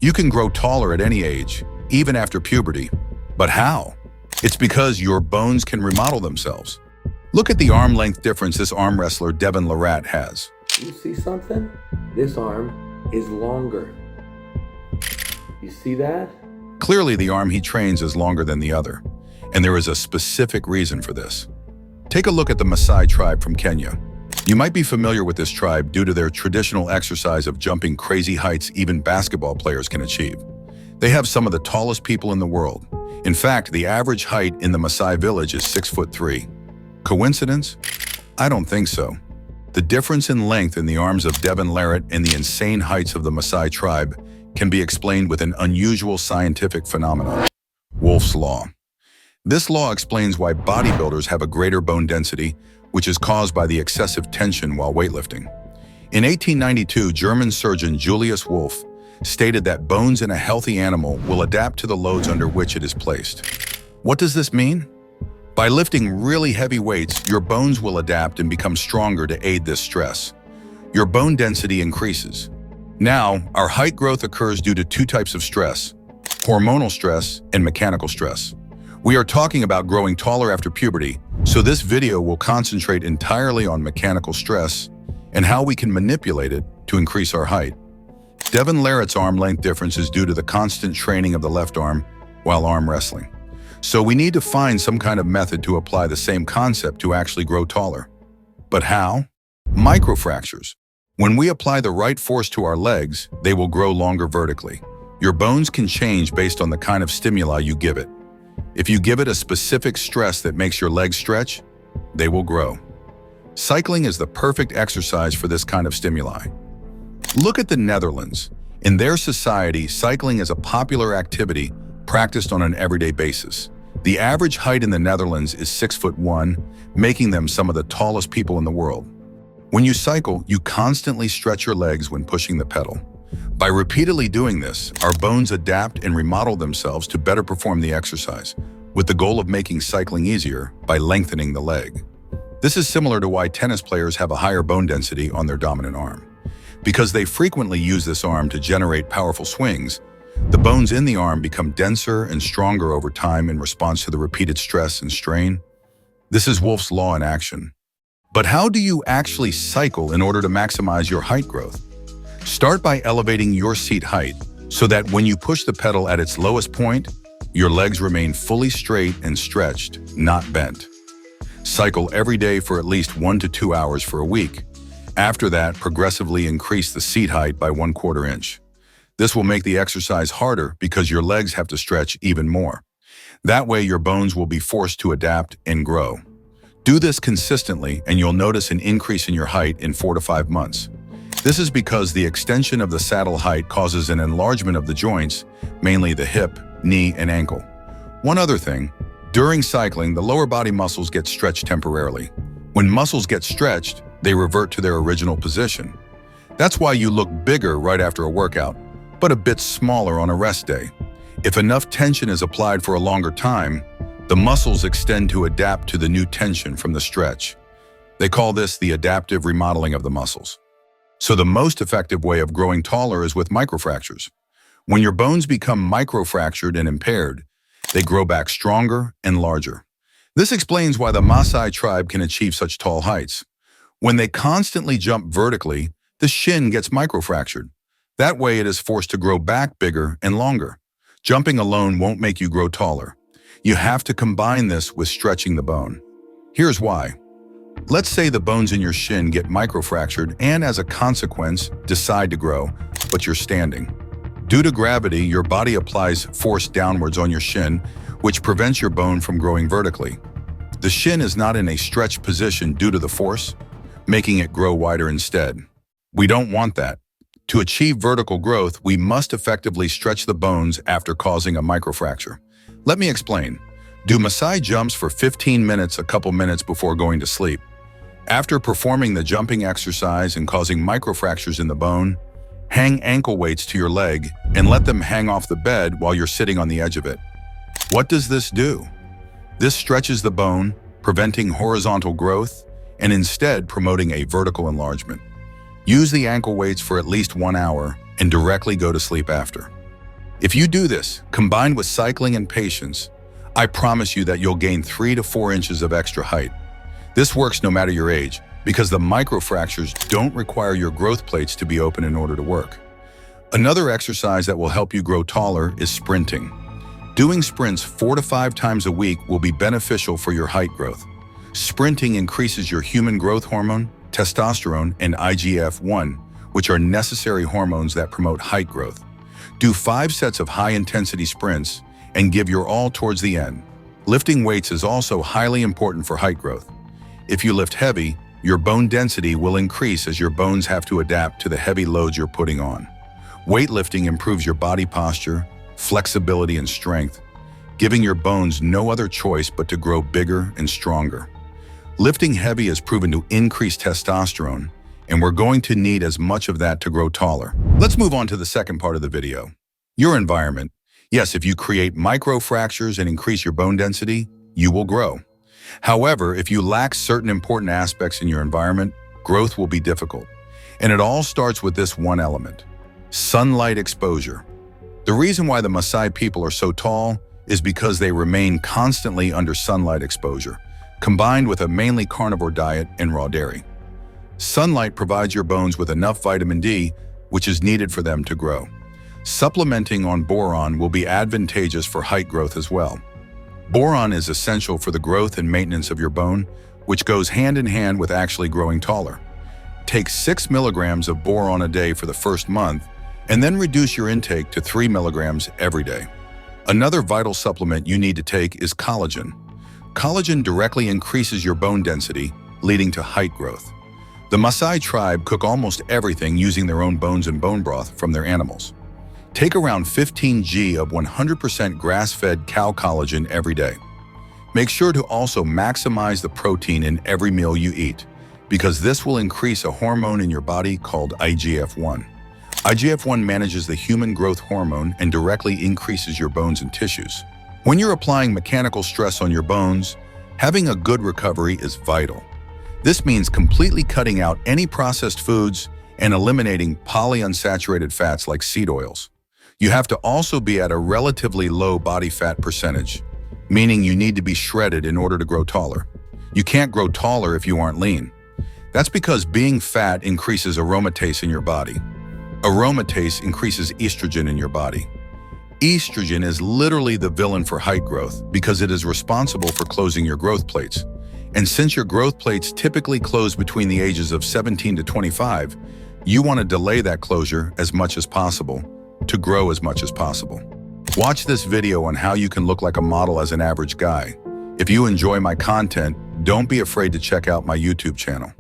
You can grow taller at any age, even after puberty. But how? It's because your bones can remodel themselves. Look at the arm length difference this arm wrestler Devin Larratt has. You see something? This arm is longer. You see that? Clearly, the arm he trains is longer than the other, and there is a specific reason for this. Take a look at the Maasai tribe from Kenya. You might be familiar with this tribe due to their traditional exercise of jumping crazy heights even basketball players can achieve. They have some of the tallest people in the world. In fact, the average height in the Maasai village is 6'3". Coincidence? I don't think so. The difference in length in the arms of Devin Larratt and the insane heights of the Maasai tribe can be explained with an unusual scientific phenomenon: Wolff's Law. This law explains why bodybuilders have a greater bone density, which is caused by the excessive tension while weightlifting. In 1892, German surgeon Julius Wolff stated that bones in a healthy animal will adapt to the loads under which it is placed. What does this mean? By lifting really heavy weights, your bones will adapt and become stronger to aid this stress. Your bone density increases. Now, our height growth occurs due to two types of stress: hormonal stress and mechanical stress. We are talking about growing taller after puberty, so this video will concentrate entirely on mechanical stress and how we can manipulate it to increase our height. Devin Larratt's arm length difference is due to the constant training of the left arm while arm wrestling. So we need to find some kind of method to apply the same concept to actually grow taller. But how? Microfractures. When we apply the right force to our legs, they will grow longer vertically. Your bones can change based on the kind of stimuli you give it. If you give it a specific stress that makes your legs stretch, they will grow. Cycling is the perfect exercise for this kind of stimuli. Look at the Netherlands. In their society, cycling is a popular activity practiced on an everyday basis. The average height in the Netherlands is 6'1", making them some of the tallest people in the world. When you cycle, you constantly stretch your legs when pushing the pedal. By repeatedly doing this, our bones adapt and remodel themselves to better perform the exercise, with the goal of making cycling easier by lengthening the leg. This is similar to why tennis players have a higher bone density on their dominant arm. Because they frequently use this arm to generate powerful swings, the bones in the arm become denser and stronger over time in response to the repeated stress and strain. This is Wolff's Law in action. But how do you actually cycle in order to maximize your height growth? Start by elevating your seat height so that when you push the pedal at its lowest point, your legs remain fully straight and stretched, not bent. Cycle every day for at least 1 to 2 hours for a week. After that, progressively increase the seat height by 1/4 inch. This will make the exercise harder because your legs have to stretch even more. That way, your bones will be forced to adapt and grow. Do this consistently and you'll notice an increase in your height in 4 to 5 months. This is because the extension of the saddle height causes an enlargement of the joints, mainly the hip, knee, and ankle. One other thing, during cycling, the lower body muscles get stretched temporarily. When muscles get stretched, they revert to their original position. That's why you look bigger right after a workout, but a bit smaller on a rest day. If enough tension is applied for a longer time, the muscles extend to adapt to the new tension from the stretch. They call this the adaptive remodeling of the muscles. So the most effective way of growing taller is with microfractures. When your bones become microfractured and impaired, they grow back stronger and larger. This explains why the Maasai tribe can achieve such tall heights. When they constantly jump vertically, the shin gets microfractured. That way it is forced to grow back bigger and longer. Jumping alone won't make you grow taller. You have to combine this with stretching the bone. Here's why. Let's say the bones in your shin get microfractured and as a consequence decide to grow, but you're standing. Due to gravity, your body applies force downwards on your shin, which prevents your bone from growing vertically. The shin is not in a stretched position due to the force, making it grow wider instead. We don't want that. To achieve vertical growth, we must effectively stretch the bones after causing a microfracture. Let me explain. Do Maasai jumps for 15 minutes a couple minutes before going to sleep. After performing the jumping exercise and causing microfractures in the bone, hang ankle weights to your leg and let them hang off the bed while you're sitting on the edge of it. What does this do? This stretches the bone, preventing horizontal growth, and instead promoting a vertical enlargement. Use the ankle weights for at least 1 hour and directly go to sleep after. If you do this, combined with cycling and patience, I promise you that you'll gain 3 to 4 inches of extra height. This works no matter your age, because the microfractures don't require your growth plates to be open in order to work. Another exercise that will help you grow taller is sprinting. Doing sprints 4 to 5 times a week will be beneficial for your height growth. Sprinting increases your human growth hormone, testosterone, and IGF-1, which are necessary hormones that promote height growth. Do 5 sets of high-intensity sprints and give your all towards the end. Lifting weights is also highly important for height growth. If you lift heavy, your bone density will increase as your bones have to adapt to the heavy loads you're putting on. Weightlifting improves your body posture, flexibility, and strength, giving your bones no other choice but to grow bigger and stronger. Lifting heavy is proven to increase testosterone, and we're going to need as much of that to grow taller. Let's move on to the second part of the video. Your environment. Yes, if you create microfractures and increase your bone density, you will grow. However, if you lack certain important aspects in your environment, growth will be difficult. And it all starts with this one element: sunlight exposure. The reason why the Maasai people are so tall is because they remain constantly under sunlight exposure, combined with a mainly carnivore diet and raw dairy. Sunlight provides your bones with enough vitamin D, which is needed for them to grow. Supplementing on boron will be advantageous for height growth as well. Boron is essential for the growth and maintenance of your bone, which goes hand in hand with actually growing taller. Take 6 milligrams of boron a day for the first month, and then reduce your intake to 3 milligrams every day. Another vital supplement you need to take is collagen. Collagen directly increases your bone density, leading to height growth. The Maasai tribe cook almost everything using their own bones and bone broth from their animals. Take around 15 g of 100% grass-fed cow collagen every day. Make sure to also maximize the protein in every meal you eat, because this will increase a hormone in your body called IGF-1. IGF-1 manages the human growth hormone and directly increases your bones and tissues. When you're applying mechanical stress on your bones, having a good recovery is vital. This means completely cutting out any processed foods and eliminating polyunsaturated fats like seed oils. You have to also be at a relatively low body fat percentage, meaning you need to be shredded in order to grow taller. You can't grow taller if you aren't lean. That's because being fat increases aromatase in your body. Aromatase increases estrogen in your body. Estrogen is literally the villain for height growth because it is responsible for closing your growth plates. And since your growth plates typically close between the ages of 17 to 25, you want to delay that closure as much as possible to grow as much as possible. Watch this video on how you can look like a model as an average guy. If you enjoy my content, don't be afraid to check out my YouTube channel.